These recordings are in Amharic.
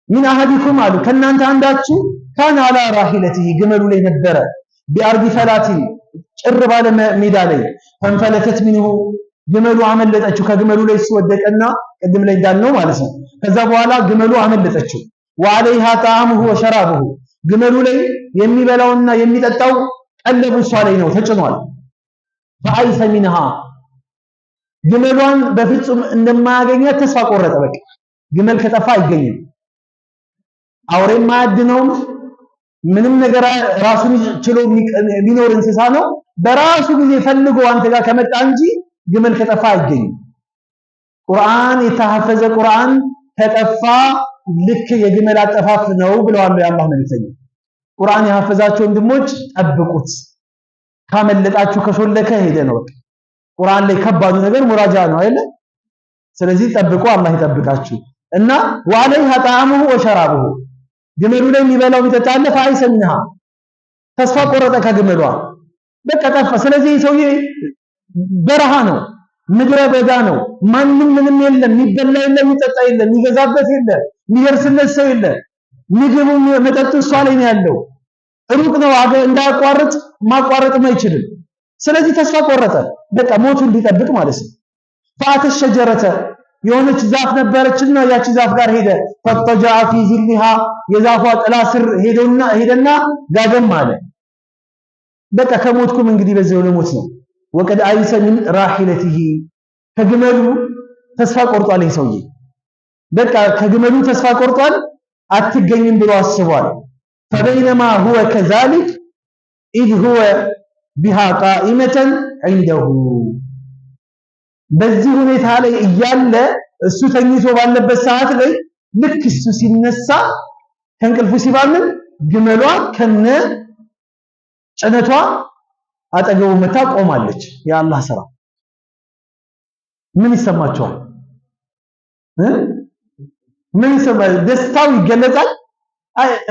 ሚን አሐዲኩም አሉ ከእናንተ አንዳችሁ ካነ አላ ራሂለቲሂ ግመሉ ላይ ነበረ ቢአርዲ ፈላቲን ጭር ባለ ሜዳ ላይ ፈንፈለተት ሚንሁ ግመሉ አመለጠችው ከግመሉ ላይ ሲወደቀና ቅድም ላይ እንዳልነው ማለት ነው። ከዛ በኋላ ግመሉ አመለጠችው። ወዐለይሃ ጣዕሙሁ ወሸራቡሁ ግመሉ ላይ የሚበላውና የሚጠጣው ቀለቡ እሷ ላይ ነው ተጭኗል። ፈአይሰ ሚንሃ ግመሏን በፍጹም እንደማያገኛት ተስፋ ቆረጠ። በቃ ግመል ከጠፋ አይገኝም። አውሬም አያድነውም። ምንም ነገር ራሱን ችሎ የሚኖር እንስሳ ነው። በራሱ ጊዜ ፈልጎ አንተ ጋር ከመጣ እንጂ ግመል ከጠፋ አይገኝም። ቁርአን የተሐፈዘ ቁርአን ከጠፋ ልክ የግመል አጠፋፍ ነው ብለዋል የአላህ መልእክተኛ። ቁርአን የሐፈዛችሁ ወንድሞች ጠብቁት። ካመለጣችሁ ከሾለከ ሄደ ነው። በቃ ቁርአን ላይ ከባዱ ነገር ሙራጃ ነው አይደል? ስለዚህ ጠብቁ፣ አላህ ይጠብቃችሁ። እና ወዐለይሃ ጣዕሙሁ ወሸራቡሁ ግመሉ ላይ የሚበላው የሚጠጣለ ፈአይሰ ሚንሃ ተስፋ ቆረጠ ከግመሏ በቃ ጠፋ። ስለዚህ ሰውዬ በረሃ ነው፣ ምድረ በዳ ነው። ማንም ምንም የለም፣ የሚበላ የለም፣ የሚጠጣ የለም፣ የሚገዛበት የለም፣ የሚደርስለት ሰው የለም። ምግቡ መጠጡ እሷ ላይ ነው ያለው። ሩቅ ነው እንዳያቋርጥ ማቋረጥም አይችልም። ስለዚህ ተስፋ ቆረጠ። በቃ ሞቱን ሊጠብቅ ማለት ነው። ፈአተ ሸጀረተ የሆነች ዛፍ ነበረችና ያቺ ዛፍ ጋር ሄደ። ፈጠጃአ ፊ ዚልሃ የዛፏ ጥላ ስር ሄደና ጋገም አለ። በቃ ከሞትኩም እንግዲህ በዚያው ለሞት ነው። ወቀድ አይሰ ሚን ራሂለቲሂ ከግመሉ ተስፋ ቆርጧል። ይሄ ሰውዬ በቃ ከግመሉ ተስፋ ቆርጧል፣ አትገኝም ብሎ አስቧል። ፈበይነማ ሁወ ከዛሊክ ኢዝ ሁወ ቢሃ ቃኢመተን ዐንደሁ በዚህ ሁኔታ ላይ እያለ እሱ ተኝቶ ባለበት ሰዓት ላይ ልክ እሱ ሲነሳ ከእንቅልፉ ሲባልን ግመሏ ከነ ጭነቷ አጠገቡ መታ ቆማለች። የአላህ ስራ ምን ይሰማቸዋል? ምን ይሰማል? ደስታው ይገለጻል።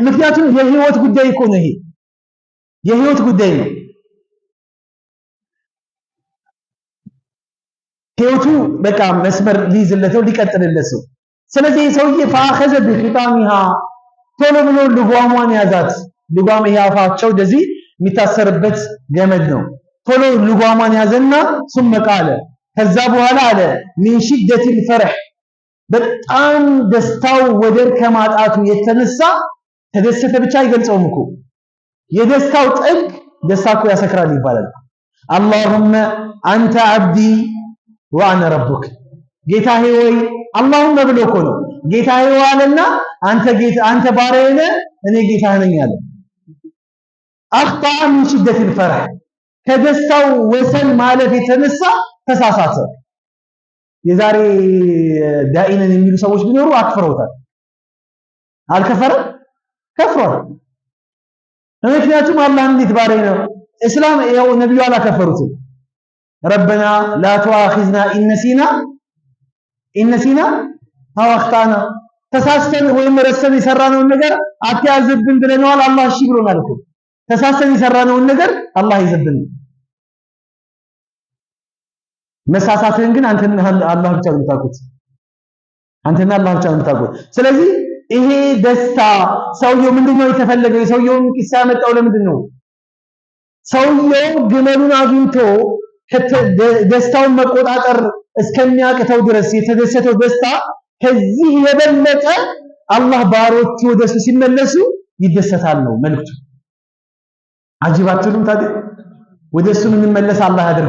ምክንያቱም የህይወት ጉዳይ እኮ ነው። ይሄ የህይወት ጉዳይ ነው። ህይወቱ በቃ መስመር ሊይዝለት ነው፣ ሊቀጥልለት ነው። ስለዚህ ሰውዬ ፈአኸዘ ቢኺጣሚሃ ቶሎ ብሎ ልጓሟን ያዛት። ልጓም ይሄ አፋቸው እንደዚህ የሚታሰርበት ገመድ ነው። ቶሎ ልጓሟን ያዘና ሱመ ቃለ ከዛ በኋላ አለ ሚን ሽደቲል ፈርህ በጣም ደስታው ወደር ከማጣቱ የተነሳ ተደሰተ ብቻ አይገልጸውም እኮ የደስታው ጥግ ደስታ እኮ ያሰክራል ይባላል። አላሁመ አንተ አብዲ ወአነ ረቡክ ጌታዬ ወይ አላሁመ ብሎ እኮ ነው ጌታዬ ዋለና አንተ ባሪያዬ ነህ እኔ ጌታህ ነኝ አለ። አኽጣ ሚን ሽደቲል ፈርህ ከደስታው ወሰን ማለት የተነሳ ተሳሳተ። የዛሬ ዳኢነን የሚሉ ሰዎች ቢኖሩ አክፍረውታል። አልከፈረም? ከፍሯል። ምክንያቱም አላህ እንዴት ባሪያዬ ነው እስላም ያው ነብዩ አላከፈሩትም። ረበና ላ ተዋኺዝና ኢነሲና አው አኽጣና ተሳስተን ወይም ረስተን የሰራነውን ነገር አትያዝብን ብለናል። አላህ እሺ ብሎናል እኮ ተሳስተን የሰራነውን ነገር አላህ ይዘብን። መሳሳትን ግን አንተና አላህ ብቻ ነው የምታውቁት። አንተና አላህ ብቻ ነው የምታውቁት። ስለዚህ ይሄ ደስታ ሰውየው ምንድነው የተፈለገው? የሰውየውን ቂሳ ያመጣው ለምንድን ነው? ሰውየው ግመሉን አግኝቶ ደስታውን መቆጣጠር እስከሚያቅተው ድረስ የተደሰተው ደስታ ከዚህ የበለጠ አላህ ባሮቹ ወደሱ ሲመለሱ ይደሰታል ነው መልእክቱ። አጂብ አትሉም ታዲያ? ወደሱ ምን መለስ አላህ ያደርጋል።